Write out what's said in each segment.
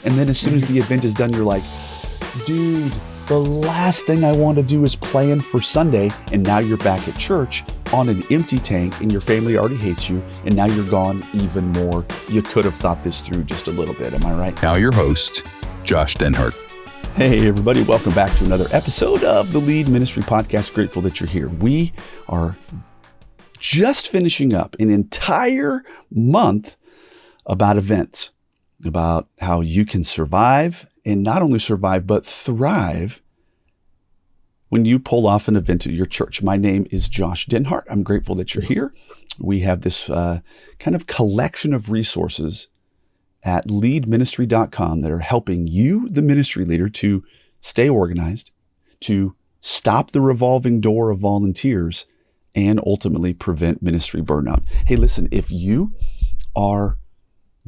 And then as soon as the event is done, you're like, dude, the last thing I want to do is plan for Sunday. And now you're back at church on an empty tank and your family already hates you. And now you're gone even more. You could have thought this through just a little bit. Am I right? Now your host, Josh Denhart. Hey, everybody. Welcome back to another episode of the Lead Ministry Podcast. Grateful that you're here. We are just finishing up an entire month about events, about how you can survive and not only survive, but thrive when you pull off an event at your church. My name is Josh Denhart. I'm grateful that you're here. We have this kind of collection of resources at leadministry.com that are helping you, the ministry leader, to stay organized, to stop the revolving door of volunteers, and ultimately prevent ministry burnout. Hey, listen, if you are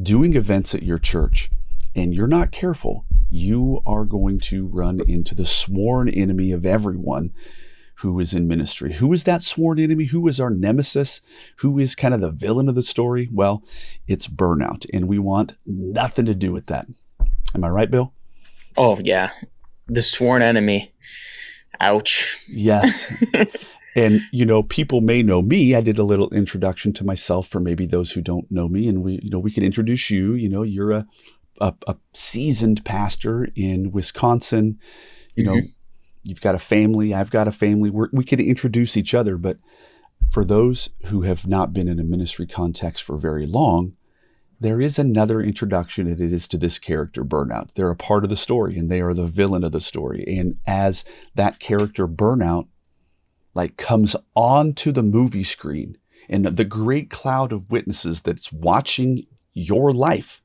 doing events at your church and you're not careful, you are going to run into the sworn enemy of everyone who is in ministry. Who is that sworn enemy? Who is our nemesis? Who is kind of the villain of the story? Well, it's burnout, and we want nothing to do with that. Am I right, Bill? Oh, yeah. The sworn enemy. Ouch. Yes. And, you know, people may know me. I did a little introduction to myself for maybe those who don't know me, and we can introduce you. You know, you're a seasoned pastor in Wisconsin. You know, you've got a family. I've got a family. We could introduce each other. But for those who have not been in a ministry context for very long, there is another introduction, and it is to this character, Burnout. They're a part of the story, and they are the villain of the story. And as that character, Burnout, comes onto the movie screen, and the great cloud of witnesses that's watching your life,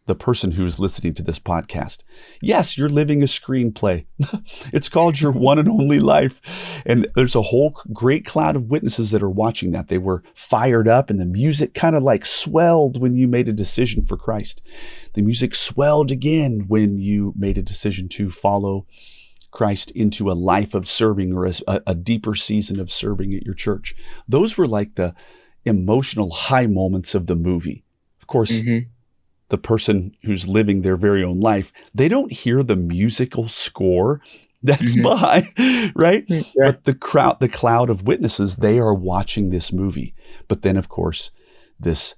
the person who is listening to this podcast. Yes, you're living a screenplay. It's called your one and only life. And there's a whole great cloud of witnesses that are watching that. They were fired up, and the music kind of swelled when you made a decision for Christ. The music swelled again when you made a decision to follow Christ into a life of serving, or a deeper season of serving at your church. Those were like the emotional high moments of the movie. Of course, the person who's living their very own life, they don't hear the musical score that's behind, right? Yeah. But the cloud of witnesses, they are watching this movie. But then, of course, this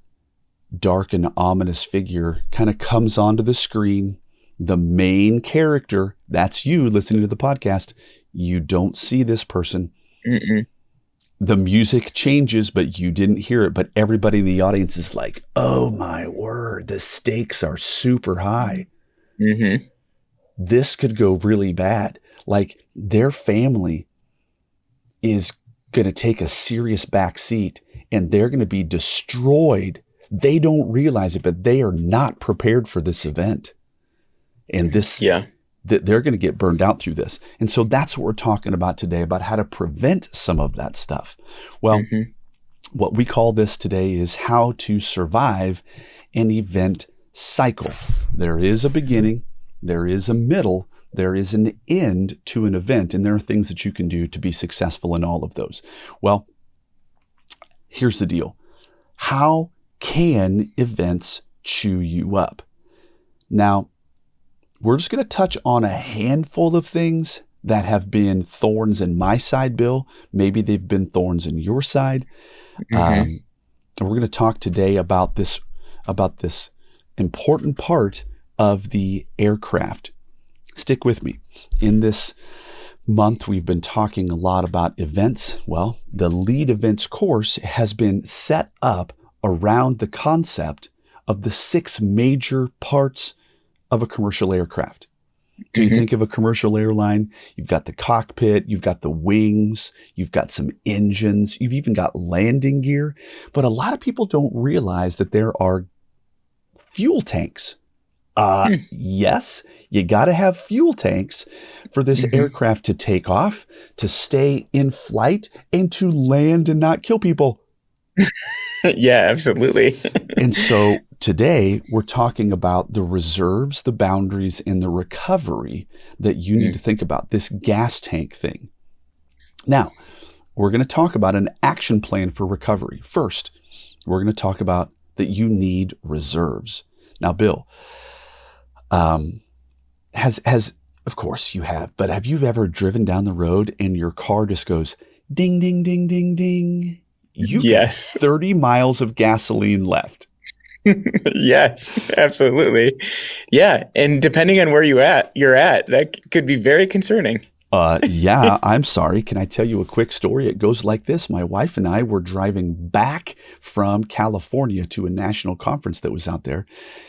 dark and ominous figure kind of comes onto the screen. The main character, that's you listening to the podcast. You don't see this person. The music changes, but you didn't hear it. But everybody in the audience is like, oh my word, the stakes are super high. This could go really bad. Their family is going to take a serious back seat, and they're going to be destroyed. They don't realize it, but they are not prepared for this event. And they're going to get burned out through this. And so that's what we're talking about today, about how to prevent some of that stuff. Well, what we call this today is how to survive an event cycle. There is a beginning, there is a middle, there is an end to an event, and there are things that you can do to be successful in all of those. Well, here's the deal. How can events chew you up? Now, we're just going to touch on a handful of things that have been thorns in my side, Bill. Maybe they've been thorns in your side. And we're going to talk today about this important part of the aircraft. Stick with me. In this month, we've been talking a lot about events. Well, the Lead Events course has been set up around the concept of the 6 major parts of a commercial aircraft. Do you think of a commercial airline? You've got the cockpit, you've got the wings, you've got some engines, you've even got landing gear. But a lot of people don't realize that there are fuel tanks. Yes, you got to have fuel tanks for this aircraft to take off, to stay in flight, and to land and not kill people. Yeah, absolutely. And so today we're talking about the reserves, the boundaries, and the recovery that you need to think about, this gas tank thing. Now, we're going to talk about an action plan for recovery. First, we're going to talk about that you need reserves. Now, Bill, Um, has of course you have, but have you ever driven down the road and your car just goes ding, ding, ding, ding, ding? You've got Yes. 30 miles of gasoline left. Yes, absolutely. Yeah, and depending on where you're at, that could be very concerning. Yeah, I'm sorry. Can I tell you a quick story? It goes like this. My wife and I were driving back from California to a national conference that was out there.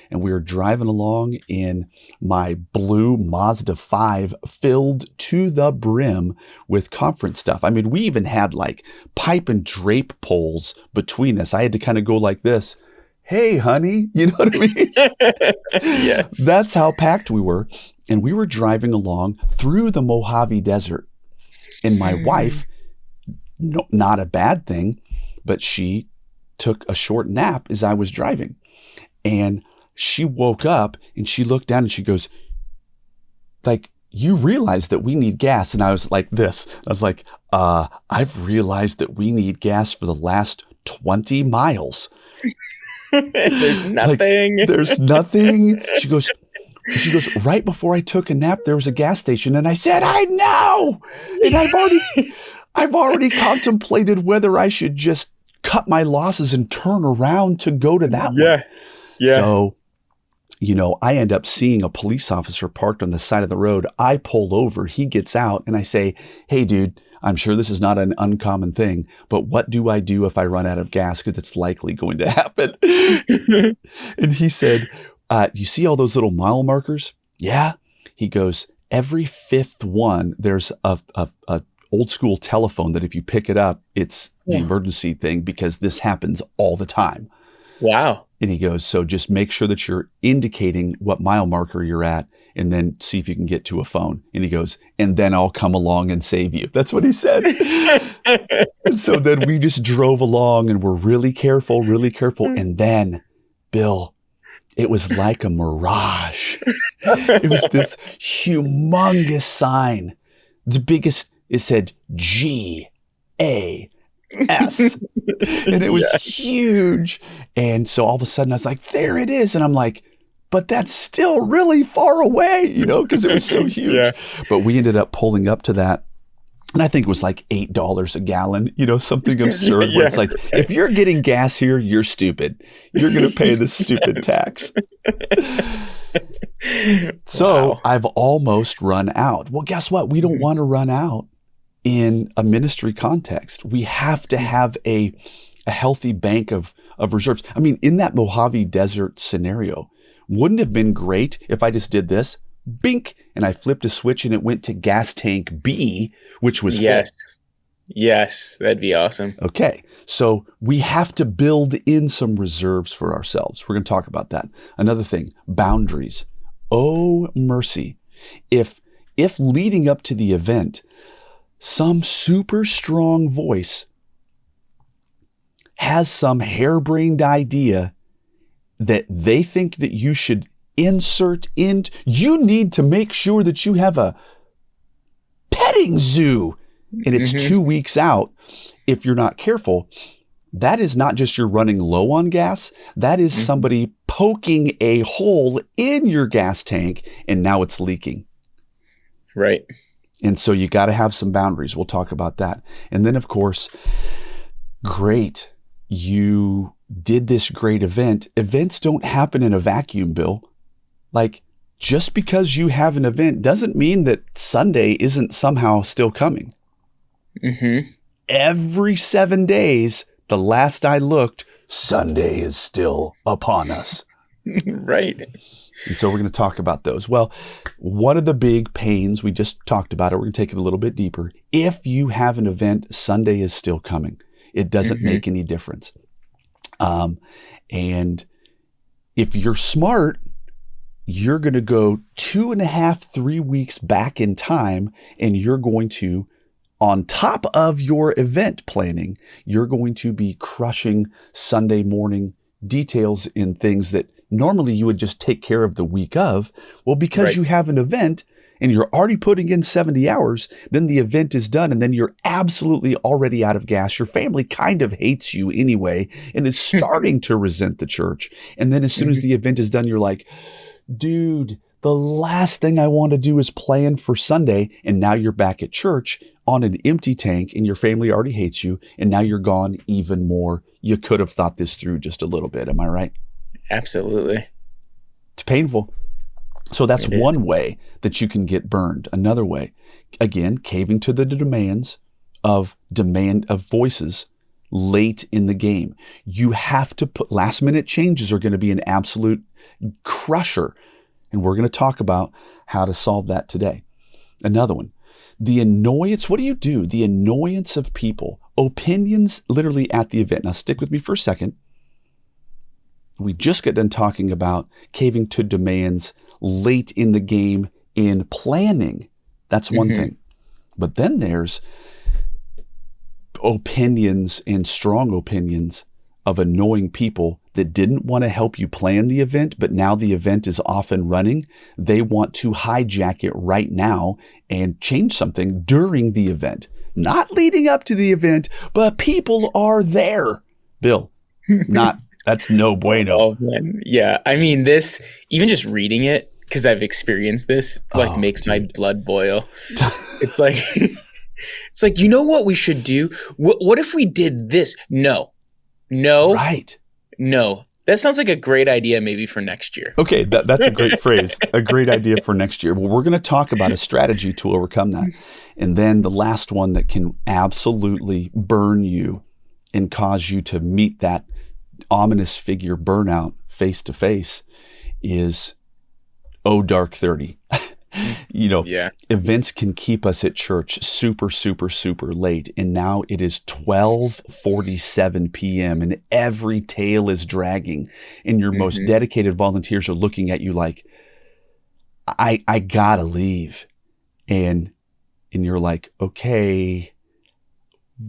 And we were driving along in my blue Mazda 5 filled to the brim with conference stuff. I mean, we even had like pipe and drape poles between us. I had to kind of go like this. Hey, honey, you know what I mean? Yes. That's how packed we were. And we were driving along through the Mojave Desert. And my wife, no, not a bad thing, but she took a short nap as I was driving. And she woke up and she looked down and she goes, like, you realize that we need gas. And I was like this. I was like, I've realized that we need gas for the last 20 miles. There's nothing. Like, there's nothing. She goes, right before I took a nap, there was a gas station. And I said, I know. And I've already contemplated whether I should just cut my losses and turn around to go to that one. Yeah. So, you know, I end up seeing a police officer parked on the side of the road. I pull over, he gets out, and I say, hey, dude, I'm sure this is not an uncommon thing, but what do I do if I run out of gas? Because it's likely going to happen. And he said, you see all those little mile markers? Yeah. He goes, every fifth one, there's a old school telephone that if you pick it up, it's the emergency thing because this happens all the time. Wow. And he goes, so just make sure that you're indicating what mile marker you're at and then see if you can get to a phone. And he goes, and then I'll come along and save you. That's what he said. And so then we just drove along and we're really careful. And then, Bill, it was like a mirage. It was this humongous sign. The biggest, it said GAS. And it was huge. And so all of a sudden I was like, there it is. And I'm like, but that's still really far away, you know, because it was so huge. Yeah. But we ended up pulling up to that. And I think it was like $8 a gallon, you know, something absurd. Where it's like, if you're getting gas here, you're stupid. You're going to pay this stupid tax. So Wow. I've almost run out. Well, guess what? We don't want to run out in a ministry context. We have to have a healthy bank of reserves. I mean, in that Mojave Desert scenario, wouldn't it have been great if I just did this, bink, and I flipped a switch and it went to gas tank B, which was full. Yes, that'd be awesome. Okay, so we have to build in some reserves for ourselves. We're going to talk about that. Another thing, boundaries. Oh, mercy. If leading up to the event, some super strong voice has some harebrained idea that they think that you should insert in, you need to make sure that you have a petting zoo and it's 2 weeks out. If you're not careful, that is not just you're running low on gas. That is somebody poking a hole in your gas tank and now it's leaking. Right. And so you got to have some boundaries. We'll talk about that. And then, of course, great. You did this great event. Events don't happen in a vacuum, Bill. Like, just because you have an event doesn't mean that Sunday isn't somehow still coming. Every 7 days, the last I looked, Sunday is still upon us. Right. And so we're going to talk about those. Well, one of the big pains, we just talked about it. We're going to take it a little bit deeper. If you have an event, Sunday is still coming. It doesn't make any difference. And if you're smart, you're going to go 2.5, 3 weeks back in time, and you're going to, on top of your event planning, you're going to be crushing Sunday morning details in things that normally you would just take care of the week of. Well, because you have an event and you're already putting in 70 hours, then the event is done and then you're absolutely already out of gas. Your family kind of hates you anyway and is starting to resent the church. And then as soon as the event is done, you're like, dude, The last thing I want to do is plan for Sunday, and now you're back at church on an empty tank and your family already hates you, and now you're gone even more. You could have thought this through just a little bit. Am I right? Absolutely. It's painful. So that's one way that you can get burned. Another way, again, caving to the demands of voices late in the game. You have to put last minute changes are going to be an absolute crusher. And we're going to talk about how to solve that today. Another one, the annoyance. What do? The annoyance of people, opinions literally at the event. Now stick with me for a second. We just got done talking about caving to demands late in the game in planning. That's one thing. But then there's opinions and strong opinions of annoying people that didn't want to help you plan the event, but now the event is off and running. They want to hijack it right now and change something during the event, not leading up to the event, but people are there. Bill, that's no bueno. Oh, man. Yeah. I mean, this, even just reading it, because I've experienced this, makes my blood boil. It's like, you know what we should do? What if we did this? No. Right. No. That sounds like a great idea maybe for next year. Okay, that's a great phrase. A great idea for next year. Well, we're going to talk about a strategy to overcome that. And then the last one that can absolutely burn you and cause you to meet that ominous figure burnout face to face is dark 30. Events can keep us at church super, super, super late. And now it is 12:47 p.m. and every tail is dragging. And your most dedicated volunteers are looking at you like, I gotta leave. And you're like, okay,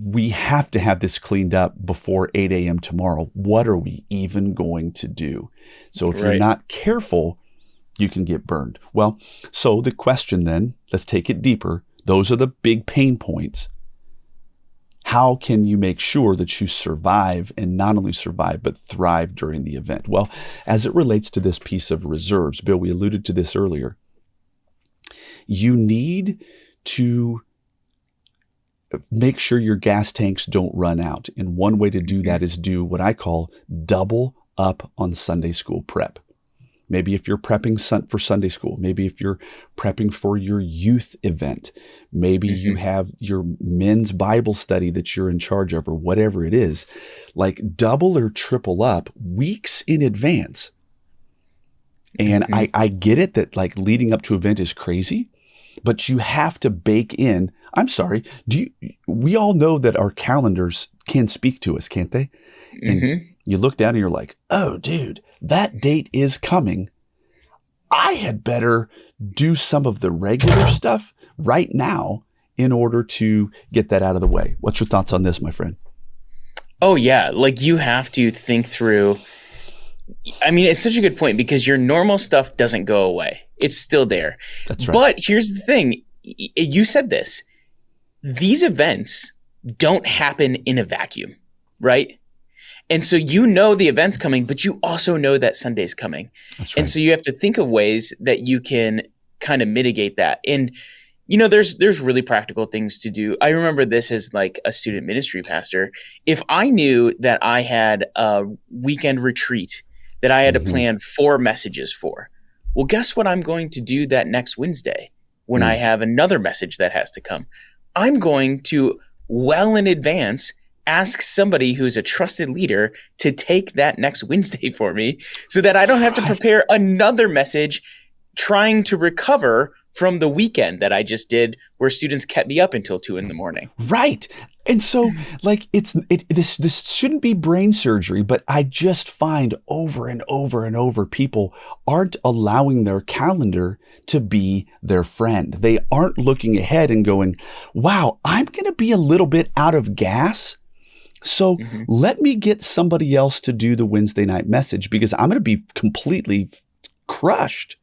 we have to have this cleaned up before 8 a.m. tomorrow. What are we even going to do? So if you're not careful, you can get burned. Well, so the question then, let's take it deeper. Those are the big pain points. How can you make sure that you survive, and not only survive, but thrive during the event? Well, as it relates to this piece of reserves, Bill, we alluded to this earlier. You need to make sure your gas tanks don't run out. And one way to do that is do what I call double up on Sunday school prep. Maybe if you're prepping for Sunday school, maybe if you're prepping for your youth event, maybe you have your men's Bible study that you're in charge of, or whatever it is, like double or triple up weeks in advance. And I get it that like leading up to an event is crazy, but you have to bake in. I'm sorry. We all know that our calendars can speak to us, can't they? And you look down and you're like, oh, dude, that date is coming. I had better do some of the regular stuff right now in order to get that out of the way. What's your thoughts on this, my friend? Oh, yeah. Like you have to think through. I mean, it's such a good point because your normal stuff doesn't go away. It's still there. That's right. But here's the thing. You said this. These events don't happen in a vacuum, right? And so you know the event's coming, but you also know that Sunday's coming. That's right. And so you have to think of ways that you can kind of mitigate that. And, there's really practical things to do. I remember this as like a student ministry pastor. If I knew that I had a weekend retreat that I had to plan 4 messages for, well, guess what I'm going to do that next Wednesday when I have another message that has to come? I'm going to, well in advance, ask somebody who's a trusted leader to take that next Wednesday for me so that I don't have to prepare another message trying to recover from the weekend that I just did where students kept me up until 2 a.m. Right. And so like this shouldn't be brain surgery, but I just find over and over and over people aren't allowing their calendar to be their friend. They aren't looking ahead and going, wow, I'm going to be a little bit out of gas. So let me get somebody else to do the Wednesday night message because I'm going to be completely crushed.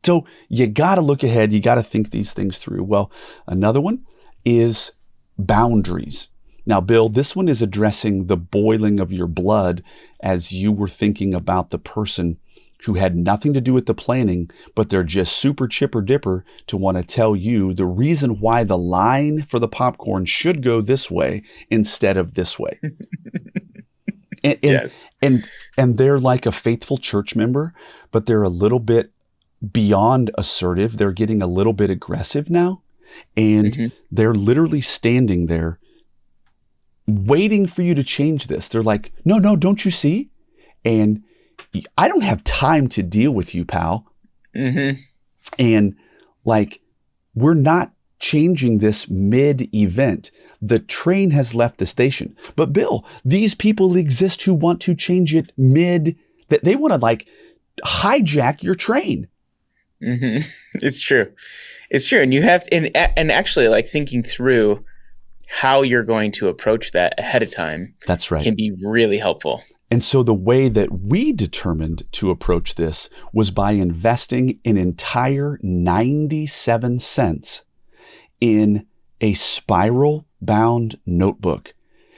So you got to look ahead. You got to think these things through. Well, another one is boundaries. Now, Bill, this one is addressing the boiling of your blood as you were thinking about the person who had nothing to do with the planning, but they're just super chipper dipper to want to tell you the reason why the line for the popcorn should go this way instead of this way. And, Yes. and they're like a faithful church member, but they're a little bit beyond assertive. They're getting a little bit aggressive now. And they're literally standing there waiting for you to change this. They're like, no, don't you see? And I don't have time to deal with you, pal. And like, we're not changing this mid-event. The train has left the station. But Bill, these people exist who want to change it that they want to like hijack your train. It's true. It's true. And you have to, and actually like thinking through how you're going to approach that ahead of time. That's right. Can be really helpful. And so the way that we determined to approach this was by investing an entire 97 cents in a spiral bound notebook.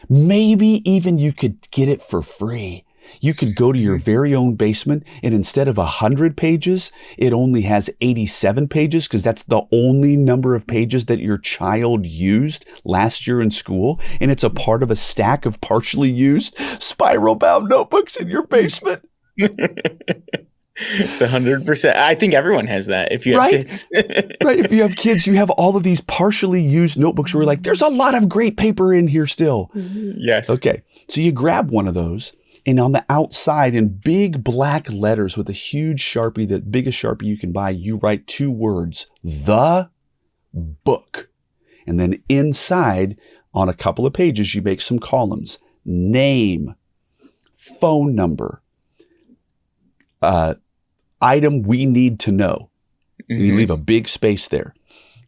Maybe even you could get it for free. You could go to your very own basement, and instead of 100 pages, it only has 87 pages because that's the only number of pages that your child used last year in school. And it's a part of a stack of partially used spiral bound notebooks in your basement. It's 100%. I think everyone has that if you have kids. Right. If you have kids, you have all of these partially used notebooks where you're like, there's a lot of great paper in here still. Yes. Okay. So you grab one of those, and on the outside in big black letters with a huge Sharpie, the biggest Sharpie you can buy, you write 2 words, the book. And then inside on a couple of pages, you make some columns, name, phone number, item we need to know. And you leave a big space there.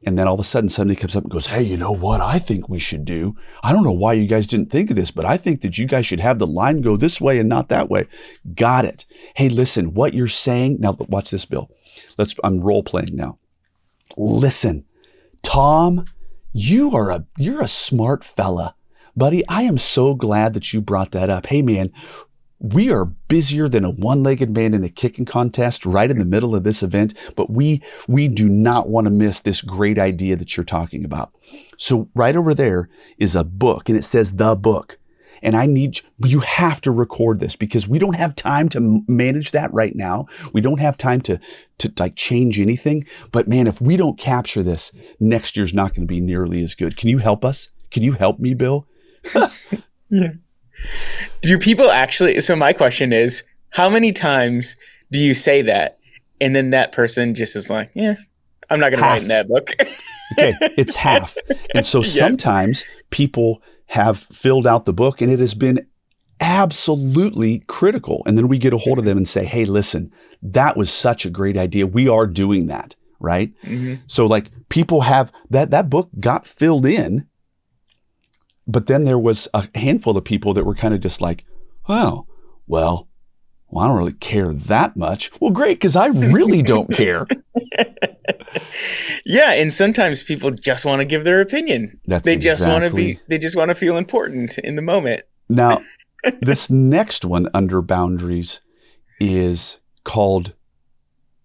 And then all of a sudden somebody comes up and goes, hey, you know what I think we should do? I don't know why you guys didn't think of this, but I think that you guys should have the line go this way and not that way. Got it. Hey, listen, what you're saying. Now watch this, Bill. I'm role playing now. Listen, Tom, you're a smart fella, buddy. I am so glad that you brought that up. Hey, man, we are busier than a one-legged man in a kicking contest right in the middle of this event, but we do not want to miss this great idea that you're talking about. So right over there is a book, and it says the book. And you have to record this because we don't have time to manage that right now. We don't have time to like change anything. But man, if we don't capture this, next year's not going to be nearly as good. Can you help us? Can you help me, Bill? Yeah. Do people actually, so my question is, how many times do you say that? And then that person just is like, yeah, I'm not going to write in that book. Okay, it's half. And so sometimes people have filled out the book and it has been absolutely critical. And then we get a hold of them and say, hey, listen, that was such a great idea. We are doing that, right? So like people have, that book got filled in. But then there was a handful of people that were kind of just like, oh, well, I don't really care that much. Well, great, because I really don't care. Yeah, and sometimes people just want to give their opinion. They just want to feel important in the moment. Now, this next one under boundaries is called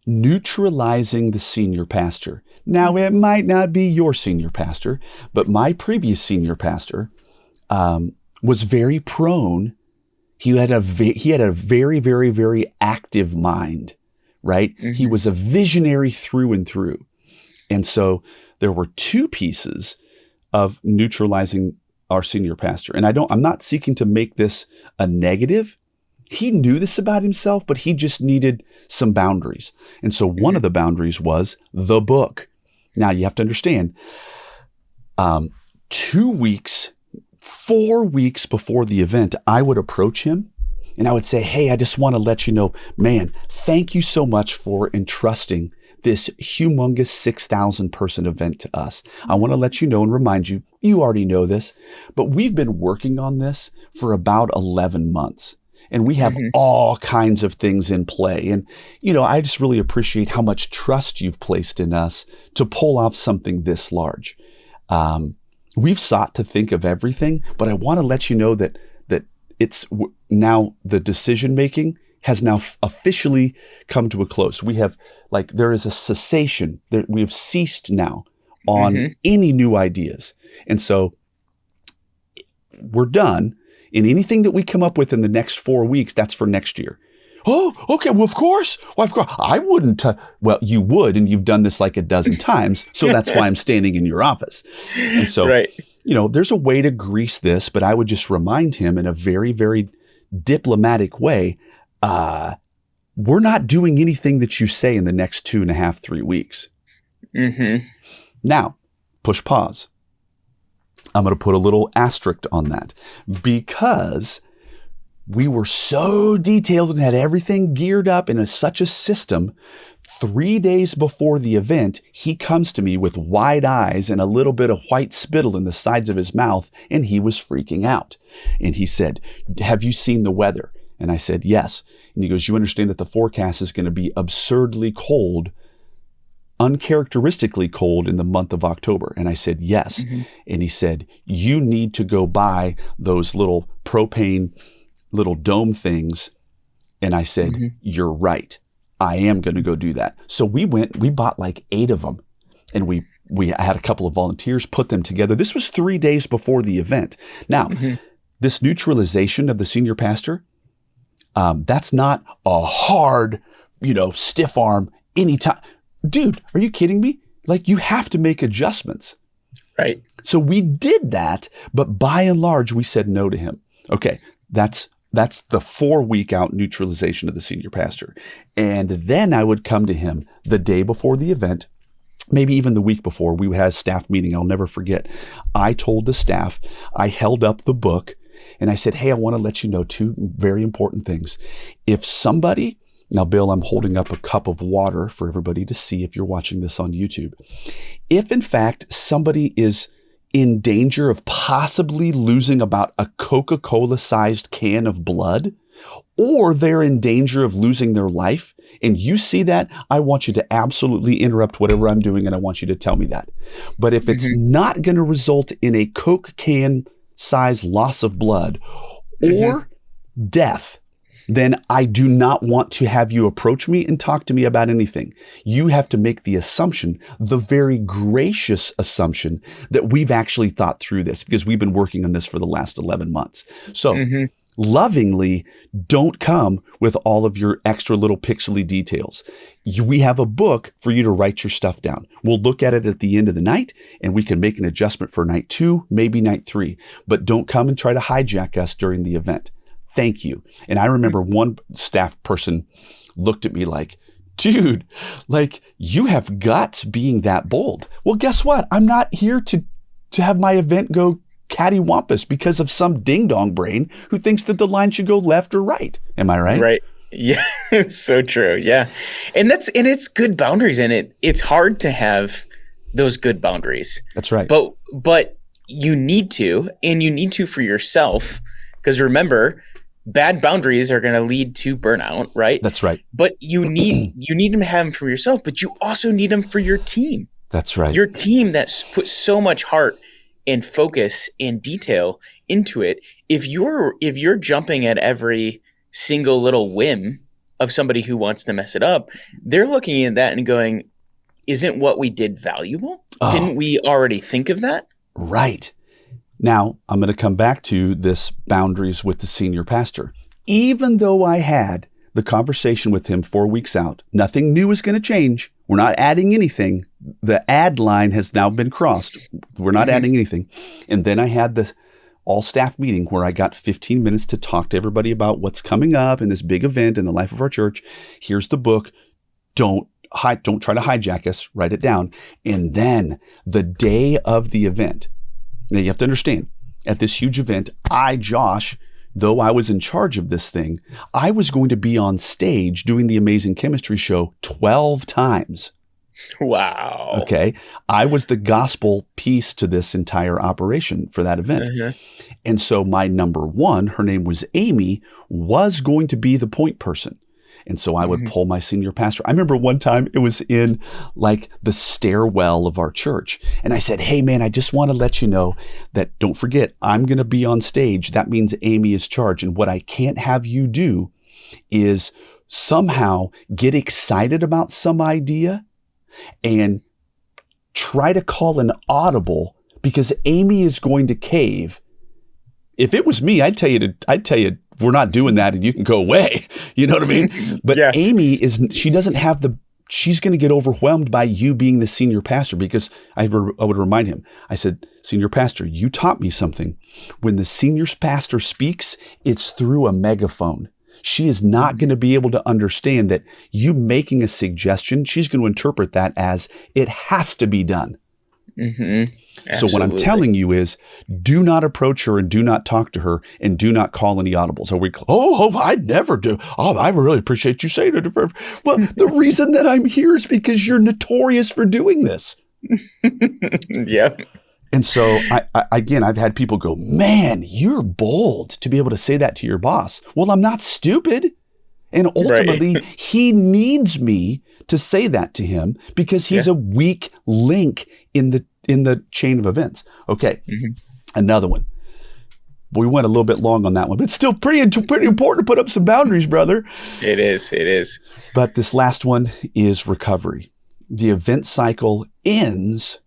neutralizing the senior pastor. Now, it might not be your senior pastor, but my previous senior pastor was very prone. He had a very, very, very active mind, right? He was a visionary through and through. And so there were 2 pieces of neutralizing our senior pastor. And I'm not seeking to make this a negative. He knew this about himself, but he just needed some boundaries. And so one of the boundaries was the book. Now you have to understand, 2 weeks, 4 weeks before the event, I would approach him and I would say, hey, I just want to let you know, man, thank you so much for entrusting this humongous 6,000 person event to us. I want to let you know and remind you, you already know this, but we've been working on this for about 11 months. And we have all kinds of things in play. And, I just really appreciate how much trust you've placed in us to pull off something this large. We've sought to think of everything, but I want to let you know that it's now the decision making has now officially come to a close. We have, like, there is a cessation. We have ceased now on any new ideas. And so we're done. And anything that we come up with in the next 4 weeks, that's for next year. Oh, okay. Well, of course. Well, of course. I wouldn't. Well, you would, and you've done this like a dozen times. So that's why I'm standing in your office. And so, there's a way to grease this, but I would just remind him in a very, very diplomatic way, we're not doing anything that you say in the next 2.5, 3 weeks. Now, push pause. I'm going to put a little asterisk on that because we were so detailed and had everything geared up in such a system. 3 days before the event, he comes to me with wide eyes and a little bit of white spittle in the sides of his mouth, and he was freaking out. And he said, "Have you seen the weather?" And I said, "Yes." And he goes, "You understand that the forecast is going to be absurdly cold, uncharacteristically cold in the month of October?" And I said, "Yes." And he said, "You need to go buy those little propane little dome things." And I said, "You're right. I am going to go do that." So we bought like 8 of them, and we had a couple of volunteers put them together. This was 3 days before the event. Now, this neutralization of the senior pastor, that's not a hard, stiff arm anytime. Dude, are you kidding me? Like, you have to make adjustments. Right. So we did that, but by and large, we said no to him. Okay, that's the 4-week out neutralization of the senior pastor. And then I would come to him the day before the event, maybe even the week before. We had a staff meeting. I'll never forget. I told the staff, I held up the book and I said, "Hey, I want to let you know 2 very important things. If somebody," now, Bill, I'm holding up a cup of water for everybody to see if you're watching this on YouTube. "If in fact somebody is in danger of possibly losing about a Coca-Cola sized can of blood, or they're in danger of losing their life, and you see that, I want you to absolutely interrupt whatever I'm doing, and I want you to tell me that. But if it's not going to result in a Coke can size loss of blood or death, then I do not want to have you approach me and talk to me about anything. You have to make the assumption, the very gracious assumption, that we've actually thought through this because we've been working on this for the last 11 months. So lovingly, don't come with all of your extra little pixely details. We have a book for you to write your stuff down. We'll look at it at the end of the night and we can make an adjustment for night 2, maybe night 3, but don't come and try to hijack us during the event. Thank you." And I remember one staff person looked at me like, "Dude, like, you have guts being that bold." Well, guess what? I'm not here to have my event go cattywampus because of some ding-dong brain who thinks that the line should go left or right. Am I right? Right. Yeah, it's so true. Yeah. And it's good boundaries in it. It's hard to have those good boundaries. That's right. But you need to, and you need to for yourself, because remember, bad boundaries are going to lead to burnout, right? That's right. But you need them to have them for yourself, but you also need them for your team. That's right. Your team that puts so much heart and focus and detail into it. If you're jumping at every single little whim of somebody who wants to mess it up, they're looking at that and going, "Isn't what we did valuable? Didn't we already think of that?" Right. Now, I'm going to come back to this boundaries with the senior pastor. Even though I had the conversation with him 4 weeks out, nothing new is going to change. We're not adding anything. The add line has now been crossed. We're not adding anything. And then I had the all staff meeting where I got 15 minutes to talk to everybody about what's coming up in this big event in the life of our church. Here's the book. Don't try to hijack us. Write it down. And then the day of the event, now you have to understand, at this huge event, Josh, though I was in charge of this thing, I was going to be on stage doing the Amazing Chemistry show 12 times. Wow. Okay. I was the gospel piece to this entire operation for that event. And so my number 1, her name was Amy, was going to be the point person. And so I would pull my senior pastor. I remember one time it was in like the stairwell of our church. And I said, "Hey man, I just want to let you know that don't forget, I'm going to be on stage. That means Amy is charged. And what I can't have you do is somehow get excited about some idea and try to call an audible because Amy is going to cave. If it was me, I'd tell you, we're not doing that and you can go away. You know what I mean? But Yeah. Amy she doesn't have she's going to get overwhelmed by you being the senior pastor because I would remind him. I said, senior pastor, you taught me something. When the senior pastor speaks, it's through a megaphone. She is not going to be able to understand that you making a suggestion. She's going to interpret that as it has to be done. Mm-hmm. So what I'm telling you is do not approach her and do not talk to her and do not call any audibles. I'd never do. Oh, I really appreciate you saying it. Well, the reason that I'm here is because you're notorious for doing this. Yeah. And so I've had people go, man, you're bold to be able to say that to your boss. Well, I'm not stupid. And ultimately, he needs me to say that to him because he's a weak link in the chain of events. Okay. Mm-hmm. Another one. We went a little bit long on that one, but it's still pretty important to put up some boundaries, brother. It is. But this last one is recovery. The event cycle ends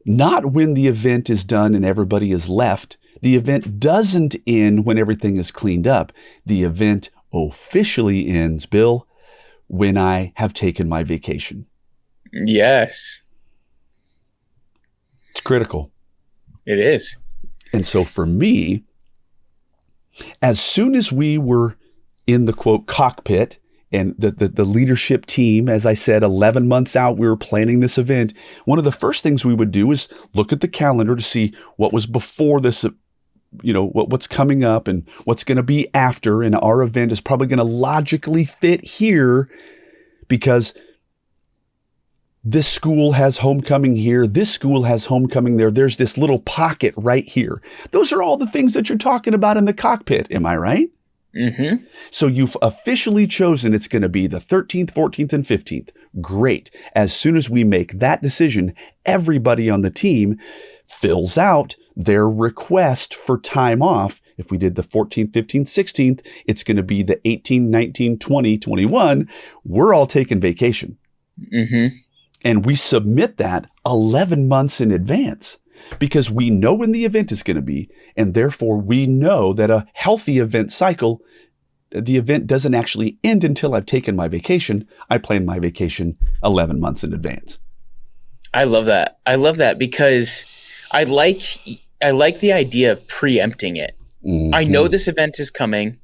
not when the event is done and everybody is left. The event doesn't end when everything is cleaned up. The event officially ends, Bill, when I have taken my vacation. Yes. It's critical. It is. And so for me, as soon as we were in the quote cockpit and the leadership team, as I said, 11 months out, we were planning this event. One of the first things we would do is look at the calendar to see what was before this, what's coming up and what's going to be after. And our event is probably going to logically fit here because this school has homecoming here. This school has homecoming there. There's this little pocket right here. Those are all the things that you're talking about in the cockpit. Am I right? Mm-hmm. So you've officially chosen it's going to be the 13th, 14th, and 15th. Great. As soon as we make that decision, everybody on the team fills out their request for time off. If we did the 14th, 15th, 16th, it's going to be the 18, 19, 20, 21. We're all taking vacation. Mm-hmm. And we submit that 11 months in advance because we know when the event is going to be. And therefore, we know that a healthy event cycle, the event doesn't actually end until I've taken my vacation. I plan my vacation 11 months in advance. I love that. I love that because I like the idea of preempting it. Mm-hmm. I know this event is coming.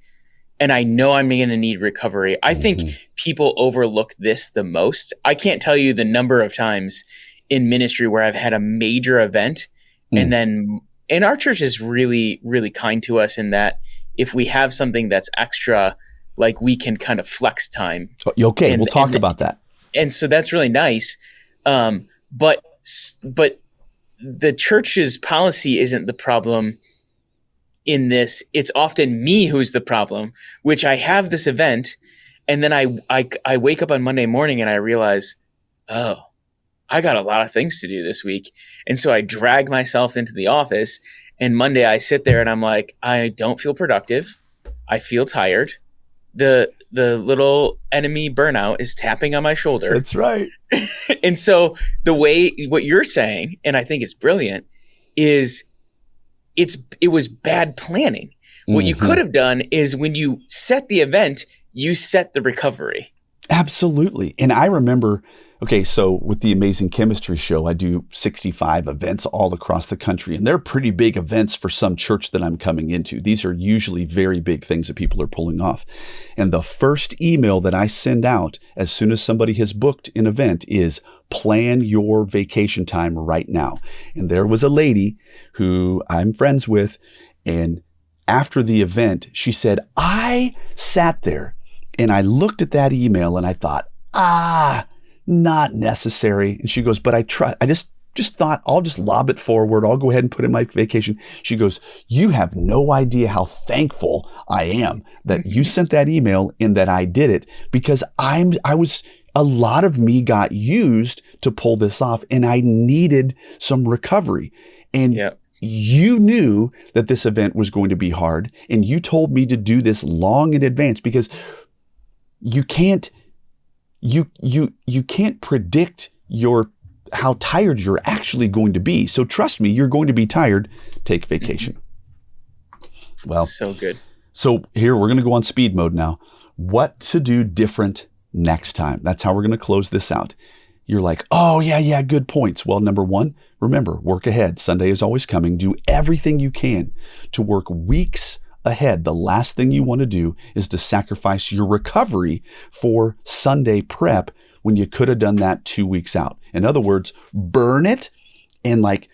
And I know I'm going to need recovery. I think people overlook this the most. I can't tell you the number of times in ministry where I've had a major event and our church is really, really kind to us in that if we have something that's extra, like we can kind of flex time. Okay, we'll talk about that. And so that's really nice. But the church's policy isn't the problem in this. It's often me who's the problem, which I have this event and then I wake up on Monday morning and I realize, oh, I got a lot of things to do this week. And so I drag myself into the office and Monday I sit there and I'm like, I don't feel productive. I feel tired. The little enemy burnout is tapping on my shoulder. That's right. And so what you're saying, and I think it's brilliant, is it was bad planning. What you could have done is when you set the event, you set the recovery. Absolutely. And I remember, so with the Amazing Chemistry Show, I do 65 events all across the country, and they're pretty big events for some church that I'm coming into. These are usually very big things that people are pulling off. And the first email that I send out as soon as somebody has booked an event is plan your vacation time right now. And there was a lady who I'm friends with, and after the event, she said, I sat there and I looked at that email and I thought, not necessary. And she goes, but I just thought I'll just lob it forward. I'll go ahead and put in my vacation. She goes, you have no idea how thankful I am that you sent that email and that I did it because a lot of me got used to pull this off and I needed some recovery. And you knew that this event was going to be hard, and you told me to do this long in advance, because you can't predict how tired you're actually going to be. So trust me, you're going to be tired. Take vacation. Well, so good. So here we're going to go on speed mode now. What to do different next time. That's how we're going to close this out. You're like, oh, yeah, good points. Well, number one, remember, work ahead. Sunday is always coming. Do everything you can to work weeks ahead. The last thing you want to do is to sacrifice your recovery for Sunday prep when you could have done that 2 weeks out. In other words, burn it, and like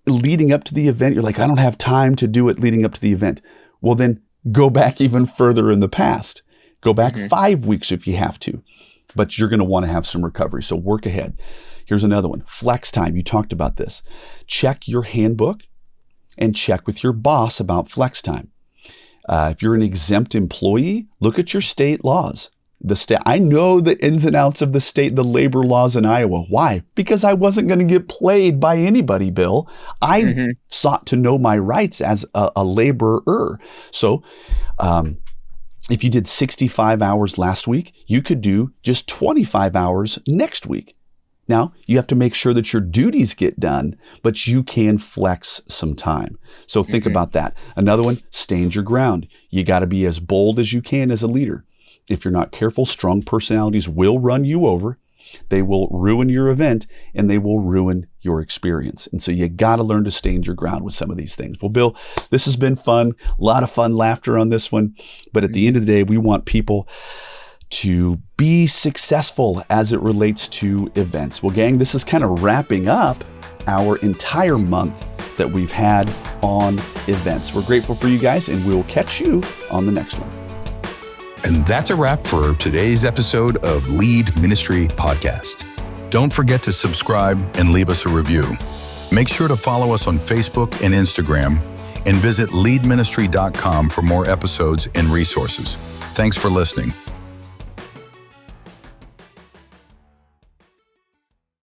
leading up to the event, you're like, I don't have time to do it leading up to the event. Well, then go back even further in the past. Go back 5 weeks if you have to, but you're going to want to have some recovery. So work ahead. Here's another one. Flex time. You talked about this. Check your handbook and check with your boss about flex time. If you're an exempt employee, look at your state laws. I know the ins and outs of the labor laws in Iowa. Why? Because I wasn't going to get played by anybody, Bill. I sought to know my rights as a laborer. So, if you did 65 hours last week, you could do just 25 hours next week. Now, you have to make sure that your duties get done, but you can flex some time. So think about that. Another one, stand your ground. You got to be as bold as you can as a leader. If you're not careful, strong personalities will run you over. They will ruin your event, and they will ruin your experience. And so you got to learn to stand your ground with some of these things. Well, Bill, this has been fun. A lot of fun laughter on this one. But at the end of the day, we want people to be successful as it relates to events. Well, gang, this is kind of wrapping up our entire month that we've had on events. We're grateful for you guys, and we'll catch you on the next one. And that's a wrap for today's episode of Lead Ministry Podcast. Don't forget to subscribe and leave us a review. Make sure to follow us on Facebook and Instagram, and visit leadministry.com for more episodes and resources. Thanks for listening.